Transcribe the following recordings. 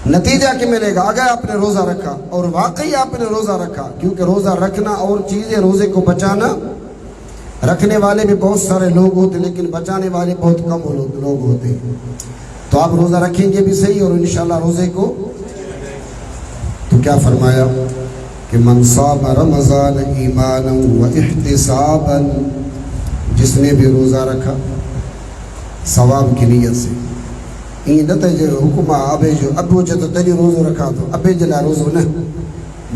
نتیجہ کیا ملے گا اگر آپ نے روزہ رکھا اور واقعی آپ نے روزہ رکھا، کیونکہ روزہ رکھنا اور چیزیں روزے کو بچانا، رکھنے والے بھی بہت سارے لوگ ہوتے لیکن بچانے والے بہت کم لوگ ہوتے ہیں۔ تو آپ روزہ رکھیں گے بھی صحیح اور انشاءاللہ روزے کو تو کیا فرمایا کہ من صام رمضان ایمانا و احتسابا، جس نے بھی روزہ رکھا ثواب کی نیت سے، این نتیجہ حکمہ ابے جو ابو جد تجی روزو رکھا تو ابے جلا روزو نہ،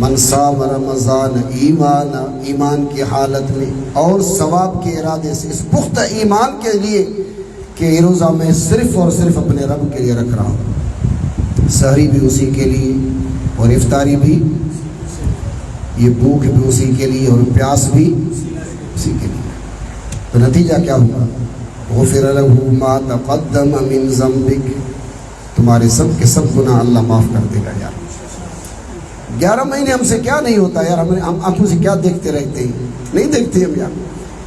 من صام رمضان ایمانا، ایمان کی حالت میں اور ثواب کے ارادے سے، اس پختہ ایمان کے لیے کہ یہ روزہ میں صرف اور صرف اپنے رب کے لیے رکھ رہا ہوں، سحری بھی اسی کے لیے اور افطاری بھی، یہ بھوک بھی اسی کے لیے اور پیاس بھی اسی کے لیے، تو نتیجہ کیا ہوگا؟ غفر له ما تقدم من ذنبک، تمہارے سب کے سب گناہ اللہ معاف کر دے گا۔ یار 11 مہینے ہم سے کیا نہیں ہوتا یار، ہم آنکھوں سے کیا دیکھتے رہتے ہیں؟ نہیں دیکھتے ہم یار،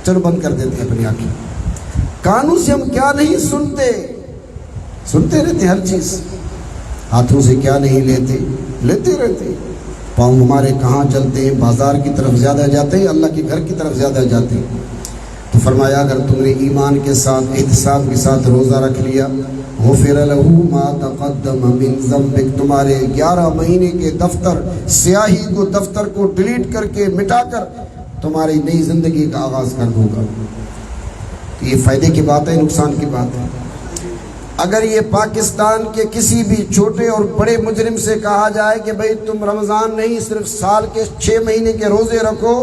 چلو بند کر دیتے ہیں اپنی آنکھیں۔ کانوں سے ہم کیا نہیں سنتے رہتے ہر چیز، ہاتھوں سے کیا نہیں لیتے رہتے، پاؤں ہمارے کہاں چلتے ہیں، بازار کی طرف زیادہ جاتے ہیں، اللہ کے گھر کی طرف زیادہ جاتے ہیں۔ تو فرمایا اگر تم نے ایمان کے ساتھ احتساب کے ساتھ روزہ رکھ لیا، غفر له ما تقدم من ذنبک، تمہارے 11 مہینے کے دفتر سیاہی کو، دفتر کو ڈیلیٹ کر کے مٹا کر تمہاری نئی زندگی کا آغاز کر دوں گا۔ یہ فائدے کی بات ہے، نقصان کی بات ہے؟ اگر یہ پاکستان کے کسی بھی چھوٹے اور بڑے مجرم سے کہا جائے کہ بھئی تم رمضان نہیں صرف سال کے 6 مہینے کے روزے رکھو،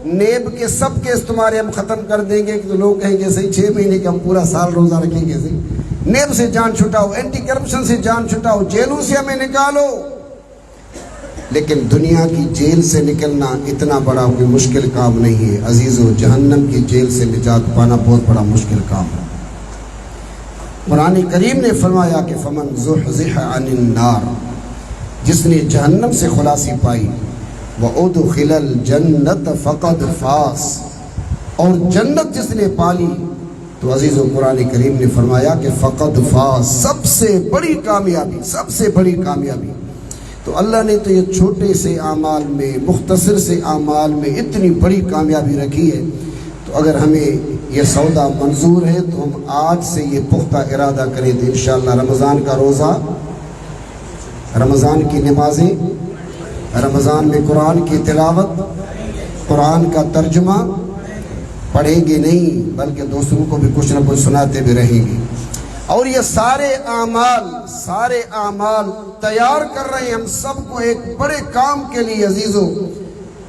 نیب کے سب کیس تمہارے ہم ختم کر دیں گے، تو لوگ کہیں گے صحیح 6 مہینے کے ہم پورا سال روزہ رکھیں گے، صحیح نیب سے جان چھٹاؤ، اینٹی کرپشن سے جان چھٹاؤ، جیلوں سے ہمیں نکالو۔ لیکن دنیا کی جیل سے نکلنا اتنا بڑا کوئی مشکل کام نہیں ہے عزیزو، جہنم کی جیل سے نجات پانا بہت بڑا مشکل کام ہے۔ قرآن کریم نے فرمایا کہ فمن زحزح عن النار، جس نے جہنم سے خلاصی پائی، وادخل الجنت فقد فاز، اور جنت جس نے پالی تو عزیزو قرآن کریم نے فرمایا کہ فقد فاز، سب سے بڑی کامیابی، سب سے بڑی کامیابی۔ تو اللہ نے تو یہ چھوٹے سے اعمال میں، مختصر سے اعمال میں اتنی بڑی کامیابی رکھی ہے، تو اگر ہمیں یہ سودا منظور ہے تو ہم آج سے یہ پختہ ارادہ کریں تو انشاءاللہ رمضان کا روزہ، رمضان کی نمازیں، رمضان میں قرآن کی تلاوت، قرآن کا ترجمہ پڑھیں گے نہیں بلکہ دوسروں کو بھی کچھ نہ کچھ سناتے بھی رہیں گے، اور یہ سارے اعمال تیار کر رہے ہیں ہم سب کو ایک بڑے کام کے لیے عزیزو،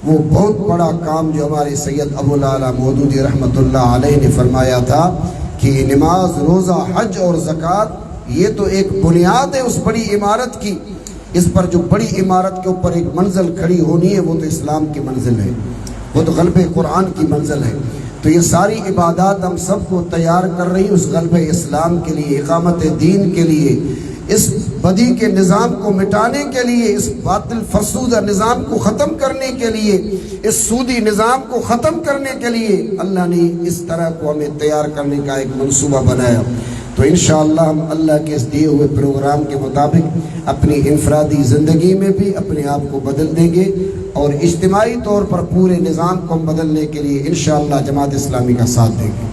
وہ بہت بڑا کام جو ہمارے سید ابو العلا مودودی رحمۃ اللہ علیہ نے فرمایا تھا کہ نماز، روزہ، حج اور زکوٰۃ یہ تو ایک بنیاد ہے اس بڑی عمارت کی، اس پر جو بڑی عمارت کے اوپر ایک منزل کھڑی ہونی ہے وہ تو اسلام کی منزل ہے، وہ تو غلبہ قرآن کی منزل ہے۔ تو یہ ساری عبادات ہم سب کو تیار کر رہی اس غلبہ اسلام کے لیے، اقامت دین کے لیے، اس بدی کے نظام کو مٹانے کے لیے، اس باطل فرسودہ نظام کو ختم کرنے کے لیے، اس سودی نظام کو ختم کرنے کے لیے اللہ نے اس طرح کو ہمیں تیار کرنے کا ایک منصوبہ بنایا۔ تو انشاءاللہ ہم اللہ کے اس دیے ہوئے پروگرام کے مطابق اپنی انفرادی زندگی میں بھی اپنے آپ کو بدل دیں گے، اور اجتماعی طور پر پورے نظام کو ہم بدلنے کے لیے انشاءاللہ جماعت اسلامی کا ساتھ دیں گے۔